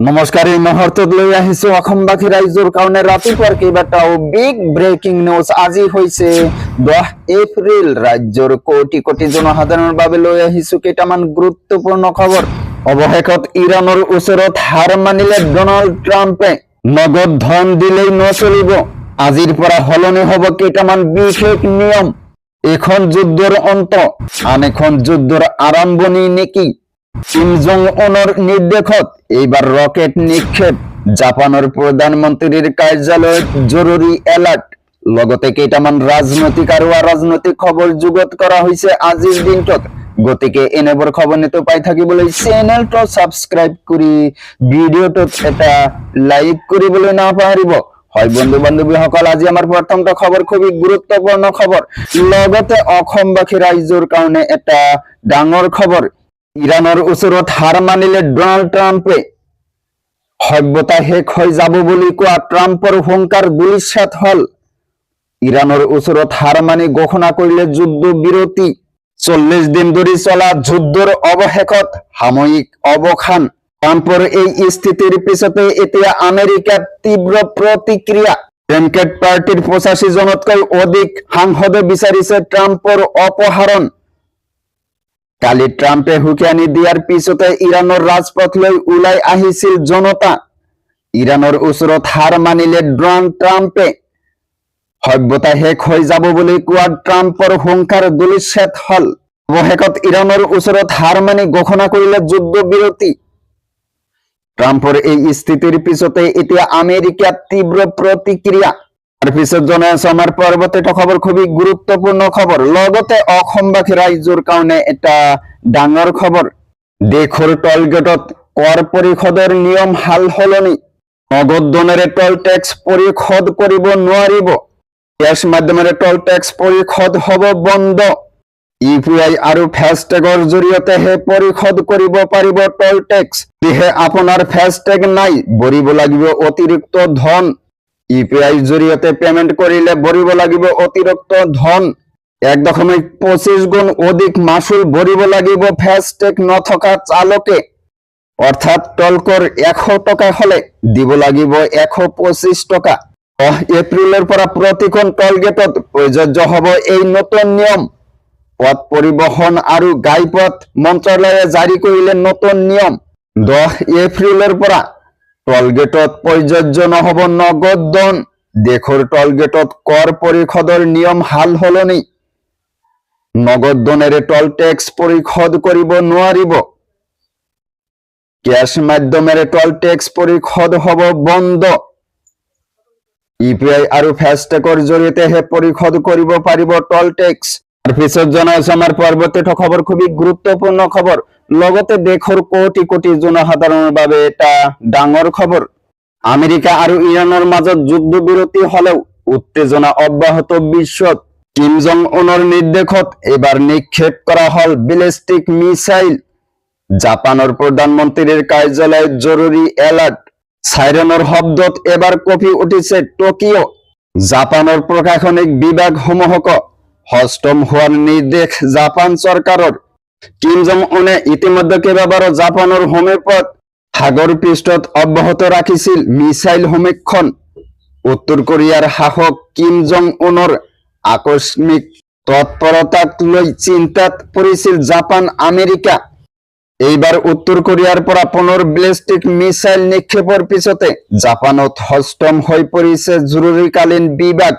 নমস্কাৰ, এই মুহূৰ্তত লৈ আহিছো অসমবাসী ৰাইজৰ কাৰণে ৰাতিপুৱাৰ কেইবাটাও বিগ ব্ৰেকিং নিউজ। আজি হৈছে 10 এপ্ৰিল। ৰাজ্যৰ কোটি কোটি জনসাধাৰণৰ বাবে লৈ আহিছো কেইটামান গুৰুত্বপূৰ্ণ খবৰ। অৱশেষত ইৰাণৰ ওচৰত হাৰ মানিলে ডনাল্ড ট্ৰাম্পে। নগদ ধন দিলেই নচলিব। আজিৰ পৰা সলনি হ'ব কেইটামান বিশেষ নিয়ম। এখন যুদ্ধৰ অন্ত, আন এখন যুদ্ধৰ আৰম্ভণি নেকি? কিম জং উনৰ নিৰ্দেশত এইবাৰ ৰকেট নিক্ষেপ। জাপানৰ প্ৰধানমন্ত্ৰীৰ কাৰ্যালয়ত জৰুৰী এলাৰ্ট। লগতে কেইটামান ৰাজনৈতিক আৰু অৰাজনৈতিক খবৰ যুগত কৰা হৈছে আজিৰ দিনটোত। গতিকে এনেবোৰ খবৰ নিতৌ পাই থাকিবলৈ চেনেলটো ছাবস্ক্ৰাইব কৰি ভিডিঅ'টোত এটা লাইক কৰিবলৈ নাপাহৰিব। হয় বন্ধু বান্ধৱীসকল, আজি আমাৰ প্ৰথমটো খবৰ খুবেই গুৰুত্বপূৰ্ণ খবৰ। লগতে অসমবাসী ৰাইজৰ কাৰণে এটা ডাঙৰ খবৰ। ইৰাণৰ ওচৰত হাৰ মানিলে ডনাল্ড ট্ৰাম্পে। সভ্যতা শেষ হৈ যাব বুলি কোৱা ট্ৰাম্পৰ হুংকাৰ ধূলিসাৎ হল। ইৰাণৰ ওচৰত হাৰ মানি ঘোষণা কৰিলে যুদ্ধ বিৰতি। 40 দিন ধৰি চলা যুদ্ধৰ অৱশেষত সাময়িক অৱসান। ট্ৰাম্পৰ এই স্থিতিৰ পিছতে এতিয়া আমেৰিকাত তীব্ৰ প্ৰতিক্ৰিয়া। ডেমক্ৰেট পাৰ্টিৰ 85 জনতকৈ অধিক সাংসদে বিচাৰিছে ট্ৰাম্পৰ অপসাৰণ। কালি ট্ৰাম্পে হুঁকিয়ানি দিয়াৰ পিছতে ইৰাণৰ ৰাজপথলৈ ওলাই আহিছিল জনতা। ইৰাণৰ ওচৰত হাৰ মানিলে ডনাল্ড ট্ৰাম্পে। সভ্যতা শেষ হৈ যাব বুলি কোৱা ট্ৰাম্পৰ হুংকাৰ ধূলিসাৎ হল। অৱশেষত ইৰাণৰ ওচৰত হাৰ মানি ঘোষণা কৰিলে যুদ্ধ বিৰতি। ট্ৰাম্পৰ এই স্থিতিৰ পিছতে এতিয়া আমেৰিকাত তীব্ৰ প্ৰতিক্ৰিয়া। তাৰপিছত জনাই আছো আমাৰ পৰৱৰ্তীটো খবৰ খুবেই গুৰুত্বপূৰ্ণ খবৰ। লগতে অসমবাসী ৰাইজৰ কাৰণে এটা ডাঙৰ খবৰ। দেশৰ টলগেটত কৰ পৰিশোধৰ নিয়ম হাল সলনি। নগদ ধনেৰে টল টেক্স পৰিশোধ কৰিব নোৱাৰিব। কেছ মাধ্যমেৰে টল টেক্স পৰিশোধ হ'ব বন্ধ। ইউপিআই আৰু ফাষ্টেগৰ জৰিয়তেহে পৰিশোধ কৰিব পাৰিব টল টেক্স। যদিহে আপোনাৰ ফাষ্টেগ নাই, ভৰিব লাগিব অতিৰিক্ত ধন। ইউপিআই জৰিয়তে পেমেন্ট কৰিলে ভৰিব লাগিব অতিৰিক্ত ধন। 1.25 গুণ অধিক মাচুল ভৰিব লাগিব ফাষ্টেগ নথকা চালকে। অৰ্থাৎ টলকৰ 100 টকা হলে দিব লাগিব 125 টকা। 10 এপ্ৰিলৰ পৰা প্ৰতিখন টলগেটত প্ৰযোজ্য হ'ব এই নতুন নিয়ম। পথ পৰিবহণ আৰু ঘাইপথ মন্ত্ৰালয়ে জাৰি কৰিলে নতুন নিয়ম। 10 এপ্ৰিলৰ পৰা টলগেটত প্ৰযোজ্য নহ'ব নগদ ধন। দেশৰ টলগেটত কৰ পৰিশোধৰ নিয়ম হাল সলনি। নগদ ধনেৰে টল টেক্স পৰিশোধ কৰিব নোৱাৰিব। কেছ মাধ্যমেৰে টল টেক্স পৰিশোধ হ'ব বন্ধ। ইউপিআই আৰু ফাষ্টেগৰ জৰিয়তেহে পৰিশোধ কৰিব পাৰিব টল টেক্স। তাৰপিছত জনাইছো আমাৰ পৰৱৰ্তীটো খবৰ খুবেই গুৰুত্বপূৰ্ণ খবৰ। লগতে দেশৰ কোটি কোটি জনসাধাৰণৰ বাবে এটা ডাঙৰ খবৰ। আমেৰিকা আৰু ইৰাণৰ মাজত যুদ্ধ বিৰতি হলেও উত্তেজনা অব্যাহত বিশ্বত। কিম জং উনৰ নিৰ্দেশত এইবাৰ নিক্ষেপ কৰা হল বেলিষ্টিক মিছাইল। জাপানৰ প্ৰধানমন্ত্ৰীৰ কাৰ্যালয়ত জৰুৰী এলাৰ্ট। সাইৰেনৰ শব্দত এবাৰ কঁপি উঠিছে টকিঅ'। জাপানৰ প্ৰশাসনিক বিভাগসমূহক হস্তম হোৱাৰ নিৰ্দেশ জাপান চৰকাৰৰ। কিম জং উনে ইতিমধ্যে কেইবাবাৰো জাপানৰ সমীপত সাগৰ পৃষ্ঠত অব্যাহত ৰাখিছিল মিছাইল সমীক্ষণ। উত্তৰ কোৰিয়াৰ শাসক কিম জং উনৰ আকস্মিক তৎপৰতাক লৈ চিন্তাত পৰিছিল জাপান আমেৰিকা। এইবাৰ উত্তৰ কোৰিয়াৰ পৰা পুনৰ বেলিষ্টিক মিছাইল নিক্ষেপৰ পিছতে জাপানত হস্তম হৈ পৰিছে জৰুৰীকালীন বিভাগ।